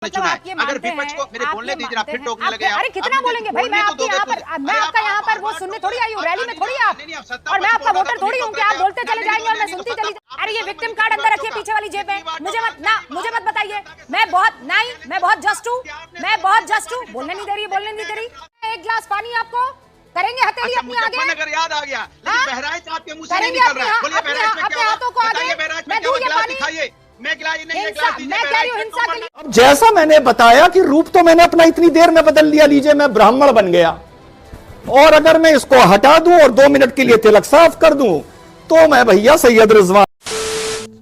चुना है। अगर विपक्ष को मेरे बोलने दीजिए, आप फिर टोकने लगे। अरे कितना बोलेंगे भाई, मैं आपके यहाँ पर, मैं आपका यहाँ पर वो सुनने थोड़ी आई हूँ, रैली में थोड़ी आप, और मैं आपका वोटर थोड़ी हूँ कि आप बोलते चले जाएंगे और मैं सुनती चली। अरे ये विक्टिम कार्ड अंदर रखिए पीछे वाली जेब में, मुझे मत बताइए। मैं बहुत जस्ट हूँ, मैं बहुत जस्ट हूँ। बोलने नहीं दे रही। एक गिलास पानी आपको करेंगे हथेली अपनी आगे। अगर याद आ गया, लेकिन बहराइच आपके मुंह से नहीं निकल रहा है। बोलिए बहराइच में क्या हाथों को आगे, मैं दूं ये पानी। दिखाइए। मैं कह रही हूँ हिंसा के लिए। जैसा मैंने बताया कि रूप तो मैंने अपना इतनी देर में बदल लिया, लीजिए मैं ब्राह्मण बन गया, और अगर मैं इसको हटा दूं और 2 मिनट के लिए तिलक साफ कर दूं तो मैं भैया सैयद रिजवान।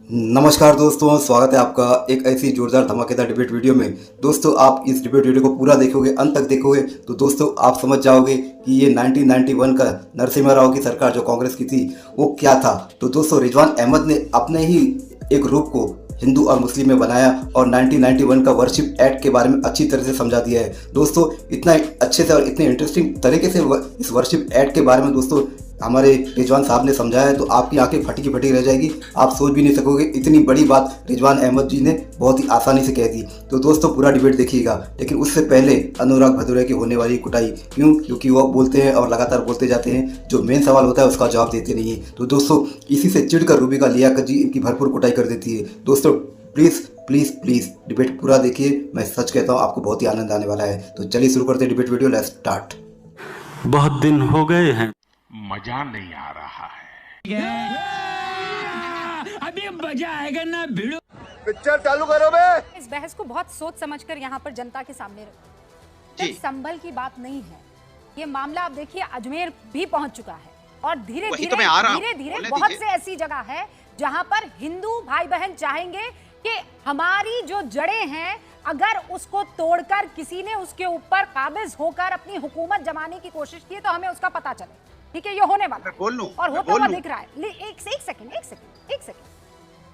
नमस्कार दोस्तों, स्वागत है आपका एक ऐसी जोरदार धमाकेदार डिबेट वीडियो में। दोस्तों आप इस डिबेट वीडियो को पूरा देखोगे, अंत तक देखोगे तो दोस्तों आप समझ जाओगे कि ये 1991 का नरसिम्हा राव की सरकार जो कांग्रेस की थी वो क्या था। तो दोस्तों रिजवान अहमद ने अपने ही एक रूप को हिंदू और मुस्लिम में बनाया और 1991 का वर्शिप एक्ट के बारे में अच्छी तरह से समझा दिया है। दोस्तों इतना अच्छे से और इतने इंटरेस्टिंग तरीके से इस वर्शिप एक्ट के बारे में दोस्तों हमारे रिजवान साहब ने समझाया है, तो आपकी आंखें फटी की फटी रह जाएगी। आप सोच भी नहीं सकोगे इतनी बड़ी बात रिजवान अहमद जी ने बहुत ही आसानी से कह दी। तो दोस्तों पूरा डिबेट देखिएगा, लेकिन उससे पहले अनुराग भदौरिया की होने वाली कुटाई क्योंकि वो बोलते हैं और लगातार बोलते जाते हैं, जो मेन सवाल होता है उसका जवाब देते नहीं है। तो दोस्तों इसी से चिढ़कर रूबिका लियाकत जी इनकी भरपूर कुटाई कर देती है। दोस्तों प्लीज डिबेट पूरा देखिए, मैं सच कहता हूँ आपको बहुत ही आनंद आने वाला है। तो चलिए शुरू करते हैं डिबेट वीडियो, लेट्स स्टार्ट। बहुत दिन हो गए हैं, मजा नहीं आ रहा है। अभी मजा आएगा ना भिड़ो। पिक्चर चालू करो बे। इस बहस को बहुत सोच समझकर यहाँ पर जनता के सामने रखो। सिर्फ संभल की बात नहीं है, ये मामला आप देखिए अजमेर भी पहुंच चुका है, और धीरे धीरे बहुत से ऐसी जगह है जहां पर हिंदू भाई बहन चाहेंगे कि हमारी जो जड़ें हैं अगर उसको तोड़कर किसी ने उसके ऊपर काबिज होकर अपनी हुकूमत जमाने की कोशिश की तो हमें उसका पता चले। ठीक है, ये होने वाला है और होता हुआ दिख रहा है। एक सेकंड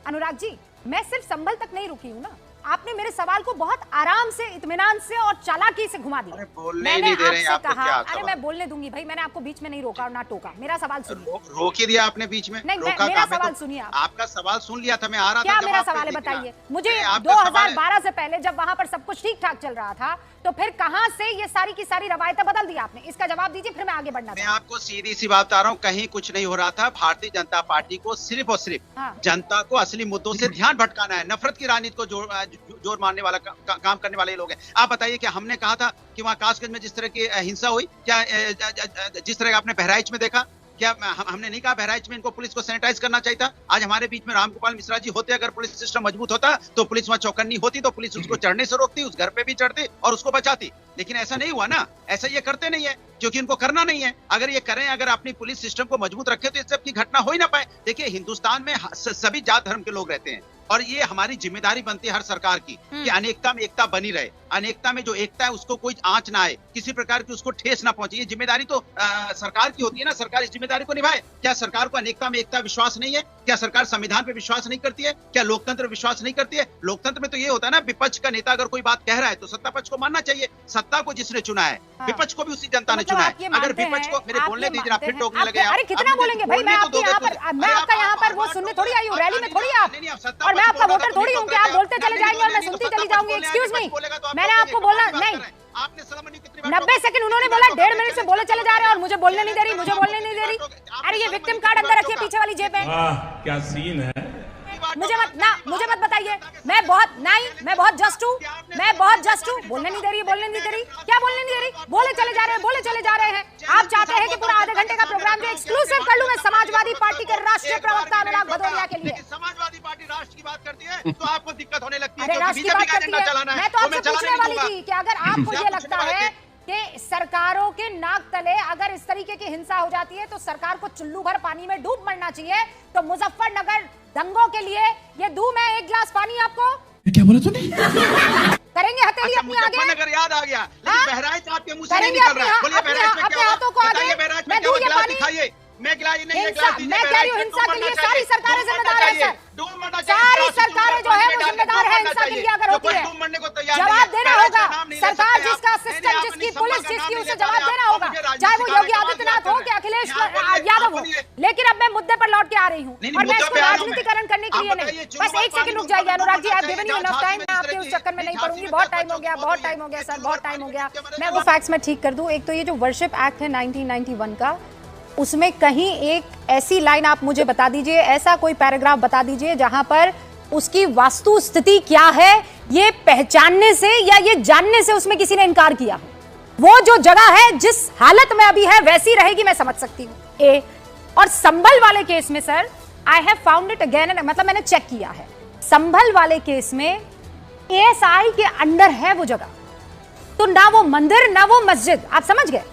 अनुराग जी, मैं सिर्फ संभल तक नहीं रुकी हूँ ना, आपने मेरे सवाल को बहुत आराम से, इत्मीनान से और चालाकी से घुमा दिया। मैंने आपसे कहा, अरे मैं बोलने दूंगी भाई, मैंने आपको बीच में नहीं रोका और ना टोका। मेरा सवाल सुनिए। रोक ही दिया आपने बीच में। नहीं, मेरा सवाल सुनिए। आपका सवाल सुन लिया था, मैं आ रहा था। क्या मेरा सवाल है बताइए मुझे। 2012 से पहले जब वहां पर सब कुछ ठीक ठाक चल रहा था, तो फिर कहां से ये सारी की सारी रवायतें बदल दी आपने? इसका जवाब दीजिए, फिर मैं आगे बढ़ना। मैं आपको सीधी सी बात बता रहा हूँ, कहीं कुछ नहीं हो रहा था। भारतीय जनता पार्टी को सिर्फ और सिर्फ जनता को असली मुद्दों से ध्यान भटकाना है, नफरत की राजनीति को जोर मारने वाला काम करने वाले लोग हैं। आप बताइए क्या हमने कहा था कि वहाँ कासगंज में जिस तरह की हिंसा हुई, क्या जिस तरह आपने बहराइच में देखा, क्या हमने नहीं कहा बहराइच में इनको पुलिस को सैनिटाइज करना चाहिए था? आज हमारे बीच में रामगोपाल मिश्रा जी होते, अगर पुलिस सिस्टम मजबूत होता तो पुलिस वहां चौकन्नी होती, तो पुलिस उसको चढ़ने से रोकती, उस घर पे भी चढ़ती और उसको बचाती। लेकिन ऐसा नहीं हुआ ना, ऐसा ये करते नहीं है क्योंकि इनको करना नहीं है। अगर ये करें, अगर अपनी पुलिस सिस्टम को मजबूत रखे तो इस सब की घटना हो ही ना पाए। देखिए हिंदुस्तान में सभी जात धर्म के लोग रहते हैं और ये हमारी जिम्मेदारी बनती है हर सरकार की कि अनेकता में एकता बनी रहे। अनेकता में जो एकता है उसको कोई आंच ना आए, किसी प्रकार की उसको ठेस ना पहुंचे। ये जिम्मेदारी तो सरकार की होती है ना, सरकार इस जिम्मेदारी को निभाए। क्या सरकार को अनेकता में एकता विश्वास नहीं है? क्या सरकार संविधान पे विश्वास नहीं करती है? क्या लोकतंत्र विश्वास नहीं करती है? लोकतंत्र में तो ये होता है ना, विपक्ष का नेता अगर कोई बात कह रहा है तो सत्ता पक्ष को मानना चाहिए। सत्ता को जिसने चुना है, विपक्ष को भी उसी जनता ने चुना है। अगर विपक्ष को मेरे बोलने दीजिए, आप फिर टोकने लगे। अरे कितना बोलेंगे भाई, मैं आपके यहाँ पर, मैं आपका यहाँ पर वो सुनने थोड़ी आई हूँ, रैली में थोड़ी आप, और मैं आपका वोटर थोड़ी हूँ कि आप बोलते चले जाएंगे और मैं सुनती चली जाऊंगी। एक्सक्यूज मी, मैंने आपको बोलना नहीं। 90 सेकंड उन्होंने बोला, 1.5 मिनट से बोले चले जा रहे हैं और मुझे बोलने नहीं दे रही। अरे ये विक्टिम कार्ड अंदर रखिए पीछे वाली जेब में। क्या सीन है? मुझे मत बताइए। मैं बहुत जस्ट हूँ, बोलने नहीं दे रही। क्या बोलने नहीं दे रही? बोले चले जा रहे हैं। आप चाहते हैं कि पूरा आधे घंटे का प्रोग्राम जो एक्सक्लूसिव कर लूं मैं समाजवादी पार्टी के राष्ट्रीय प्रवक्ता अनुराग भदौरिया के लिए। समाजवादी पार्टी राष्ट्र की बात करती है तो आपको दिक्कत होने लगती है। अरे राष्ट्र की बात करती है, मैं तो आपसे पूछने वाली थी कि अगर आपको ये लगता है कि सरकारों के नाक तले अगर इस तरीके की हिंसा हो जाती है तो सरकार को चुल्लू भर पानी में डूब मरना चाहिए, तो मुजफ्फरनगर दंगों के लिए ये दूं मैं एक गिलास पानी आपको। क्या बोला तूने? करेंगे हथेली अपनी आगे। अगर याद आ गया, लेकिन बहराइच आपके मुंह से नहीं निकल रहा है। बोलिए बहराइच में क्या हाथों को आगे, मैं दूं ये पानी। दिखाइए। मैं गिलास नहीं, मैं कह रही हूँ हिंसा के लिए सारी सरकारें जिम्मेदार है सर। सारी सरकारें जो है वो जिम्मेदार है हिंसा के लिए अगर होती है। जवाब देना होगा सरकार जिसका सिस्टम, जिसकी पुलिस, जिसकी, उसे जवाब देना होगा, चाहे वो योगी आदित्यनाथ हो कि अखिलेश यादव हो। लेकिन अब मैं मुद्दे पर लौट के आ रही हूँ और मैं इसको राजनीतिकरण करने के लिए नहीं। बस एक सेकंड रुक जाइए Anurag ji, I have given you enough time. मैं आपके उस चक्कर में नहीं पड़ूंगी, बहुत टाइम हो गया, बहुत टाइम हो गया सर, बहुत टाइम हो गया। मैं वो फैक्ट्स में ठीक कर दूं। एक तो ये जो वर्शिप एक्ट है 1991 का, उसमें कहीं एक ऐसी लाइन आप मुझे बता दीजिए, ऐसा कोई पैराग्राफ बता दीजिए जहां पर उसकी वास्तु स्थिति क्या है ये पहचानने से या ये जानने से उसमें किसी ने इनकार किया। वो जो जगह है जिस हालत में अभी है वैसी रहेगी, मैं समझ सकती हूँ। ए और संभल वाले केस में sir I have found it again, मतलब मैंने चेक किया है, संभल वाले केस में एएसआई के अंडर है वो जगह, तो ना वो मंदिर ना वो मस्जिद, आप समझ गए,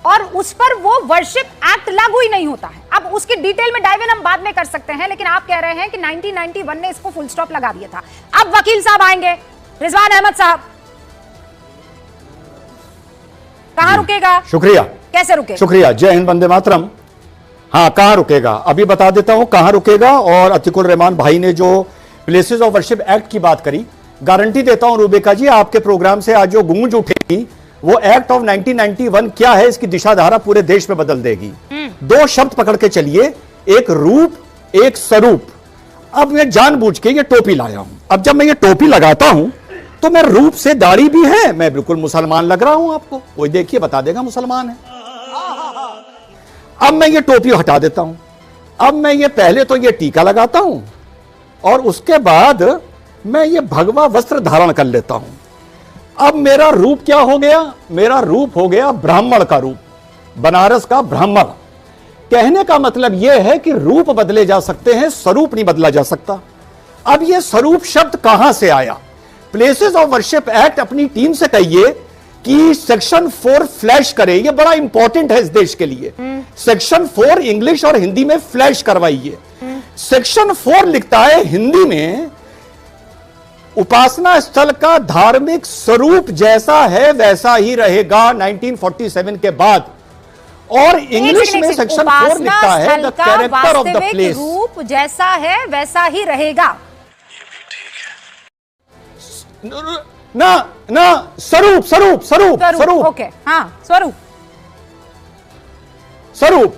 और उस पर वो वर्शिप एक्ट लागू ही नहीं होता है। अब उसकी डिटेल में डाइव इन हम बाद में कर सकते हैं, लेकिन आप कह रहे हैं कि 1991 ने इसको फुल स्टॉप लगा दिया था। अब वकील साहब आएंगे, रिजवान अहमद साहब, कहां रुकेगा? शुक्रिया। कैसे रुकेगा? शुक्रिया। जय हिंद, वंदे मातरम। हाँ, कहां रुकेगा अभी बता देता हूं कहां रुकेगा। और अतिकुर रहमान भाई ने जो प्लेसेस ऑफ वर्शिप एक्ट की बात करी, गारंटी देता हूं रूबिका जी, आपके प्रोग्राम से आज जो गूंज उठेगी वो एक्ट ऑफ 1991 क्या है इसकी दिशाधारा पूरे देश में बदल देगी। दो शब्द पकड़ के चलिए, एक रूप, एक स्वरूप। अब मैं जानबूझ के ये टोपी लाया हूं। अब जब मैं ये टोपी लगाता हूं तो मैं रूप से, दाढ़ी भी है, मैं बिल्कुल मुसलमान लग रहा हूं आपको, कोई देखिए बता देगा मुसलमान है। अब मैं ये टोपी हटा देता हूं, अब मैं ये पहले तो ये टीका लगाता हूं और उसके बाद मैं ये भगवा वस्त्र धारण कर लेता हूं। अब मेरा रूप क्या हो गया? मेरा रूप हो गया ब्राह्मण का रूप, बनारस का ब्राह्मण। कहने का मतलब यह है कि रूप बदले जा सकते हैं, स्वरूप नहीं बदला जा सकता। अब यह स्वरूप शब्द कहां से आया? प्लेसेस ऑफ वर्शिप एक्ट अपनी टीम से कहिए कि सेक्शन 4 फ्लैश करे, यह बड़ा इंपॉर्टेंट है इस देश के लिए। सेक्शन 4 इंग्लिश और हिंदी में फ्लैश करवाइए। सेक्शन 4 लिखता है हिंदी में, उपासना स्थल का धार्मिक स्वरूप जैसा है वैसा ही रहेगा 1947 के बाद। और इंग्लिश में सेक्शन 4 लिखता है the character of the place, रूप जैसा है वैसा ही रहेगा। ना ना, स्वरूप स्वरूप स्वरूप स्वरूप, ओके, हाँ, स्वरूप स्वरूप।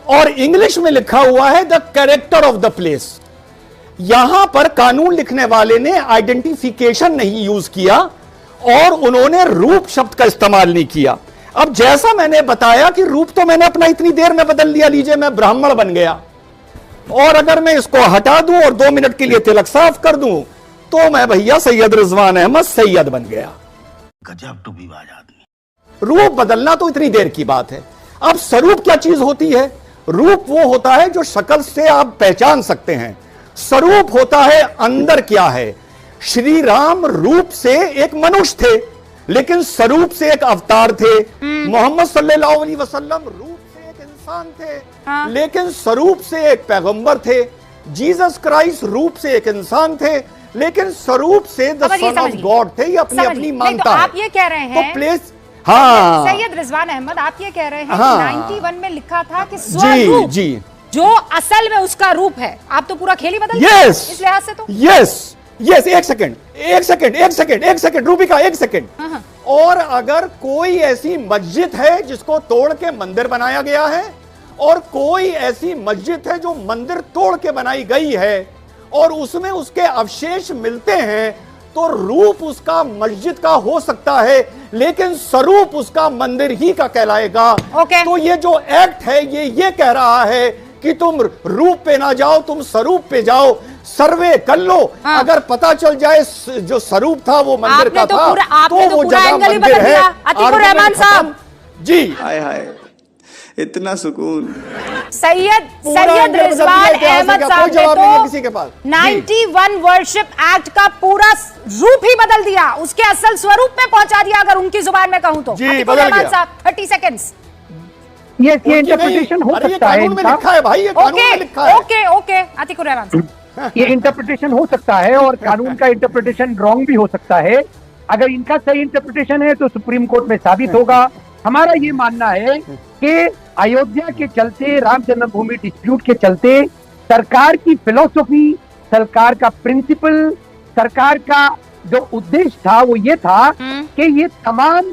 और इंग्लिश में लिखा हुआ है the character of the place. यहां पर कानून लिखने वाले ने आइडेंटिफिकेशन नहीं यूज किया और उन्होंने रूप शब्द का इस्तेमाल नहीं किया। अब जैसा मैंने बताया कि रूप तो मैंने अपना इतनी देर में बदल लिया, लीजिए मैं ब्राह्मण बन गया, और अगर मैं इसको हटा दूं और 2 मिनट के लिए तिलक साफ कर दूं तो मैं भैया सैयद रिजवान अहमद सैयद बन गया। गजब टोपीबाज आदमी। रूप बदलना तो इतनी देर की बात है। अब स्वरूप क्या चीज होती है? रूप वो होता है जो शक्ल से आप पहचान सकते हैं, स्वरूप होता है अंदर क्या है। श्री राम रूप से एक मनुष्य थे लेकिन स्वरूप से एक अवतार थे। मोहम्मद सल्लल्लाहु अलैहि वसल्लम रूप से एक इंसान थे लेकिन स्वरूप से एक पैगंबर थे। जीसस क्राइस्ट रूप से एक इंसान थे लेकिन स्वरूप से द सन ऑफ गॉड थे। ये अपनी अपनी मानता है। आप ये कह रहे हैं तो प्लेस, हाँ, सैयद रिजवान अहमद, आप ये कह रहे हैं हाँ, कि 91 में लिखा था कि स्वरूप जी जो असल में उसका रूप है, आप तो पूरा खेल ही बदल यस इस लिहाज से तो यस। एक सेकंड रूबिका, एक सेकंड। और अगर कोई ऐसी मस्जिद है जिसको तोड़ के मंदिर बनाया गया है और कोई ऐसी मस्जिद है जो मंदिर तोड़ के बनाई गई है और उसमें उसके अवशेष मिलते हैं, तो रूप उसका मस्जिद का हो सकता है लेकिन स्वरूप उसका मंदिर ही का कहलाएगा। तो ये जो एक्ट है ये कह रहा है कि तुम रूप पे ना जाओ, तुम स्वरूप पे जाओ, सर्वे कर लो। हाँ। अगर पता चल जाए जो स्वरूप था वो मंदिर का था तो वो जगह मंदिर है। अतिकुर रहमान साहब जी, हाय हाय, इतना सुकून। सैयद रिजवान अहमद साहब ने तो किसी के पास 91 वर्शिप एक्ट का पूरा रूप ही बदल दिया, उसके असल स्वरूप में पहुंचा दिया, अगर उनकी जुबान में कहूं तो। जी, बदल गया। साहब 30 सेकंड्स। ये इंटरप्रिटेशन हो सकता है, कानून में लिखा है भाई, ये कानून में लिखा है। ओके अतिकुर रहमान साहब, ये इंटरप्रिटेशन हो सकता है और कानून का इंटरप्रिटेशन रॉन्ग भी हो सकता है। अगर इनका सही इंटरप्रिटेशन है तो सुप्रीम कोर्ट में साबित होगा। हमारा ये मानना है कि अयोध्या के चलते, राम जन्मभूमि डिस्प्यूट के चलते सरकार की फिलॉसफी, सरकार का प्रिंसिपल, सरकार का जो उद्देश्य था वो ये था कि ये तमाम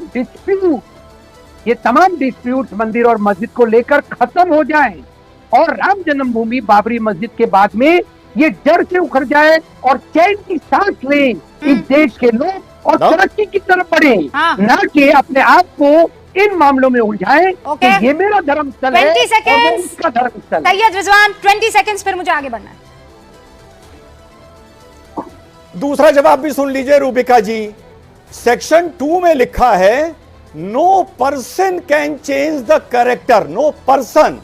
डिस्प्यूट मंदिर और मस्जिद को लेकर खत्म हो जाएं और राम जन्मभूमि बाबरी मस्जिद के बाद में ये जड़ से उखड़ जाए और चैन की सांस ले इस देश के लोग और तरक्की की तरफ बढ़े, न कि अपने आप को इन मामलों में उलझाएं कि ये मेरा धर्मस्थल है और उसका धर्मस्थल। सैयद रिजवान 20 सेकंड्स, फिर मुझे आगे बढ़ना है। दूसरा जवाब भी सुन लीजिए रूबिका जी। सेक्शन 2 में लिखा है no person can change the character, no person,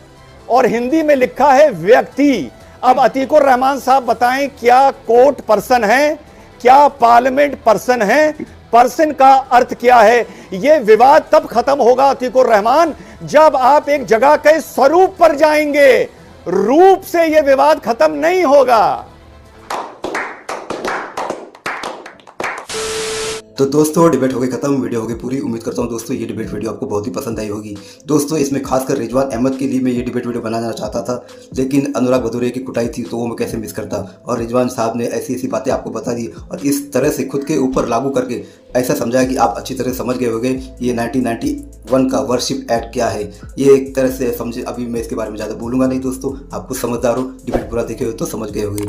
और हिंदी में लिखा है व्यक्ति। अब अतीकुर रहमान साहब बताएं, क्या कोर्ट पर्सन है, क्या पार्लियामेंट पर्सन है? पर्सन का अर्थ क्या है? यह विवाद तब खत्म होगा अतीकुर रहमान जब आप एक जगह के स्वरूप पर जाएंगे, रूप से यह विवाद खत्म नहीं होगा। तो दोस्तों डिबेट हो गई खत्म, वीडियो हो गई पूरी। उम्मीद करता हूं दोस्तों ये डिबेट वीडियो आपको बहुत ही पसंद आई होगी। दोस्तों इसमें खासकर रिजवान अहमद के लिए मैं ये डिबेट वीडियो बनाना चाहता था, लेकिन अनुराग भदौरिया की कुटाई थी तो वो मैं कैसे मिस करता। और रिजवान साहब ने ऐसी ऐसी बातें आपको बता दी और इस तरह से खुद के ऊपर लागू करके ऐसा समझाया कि आप अच्छी तरह समझ गए होंगे ये 1991 का वर्शिप एक्ट क्या है। ये एक तरह से समझे, अभी मैं इसके बारे में ज़्यादा बोलूँगा नहीं दोस्तों, आप कुछ समझदार हो, डिबेट पूरा देखे हो तो समझ गए होंगे।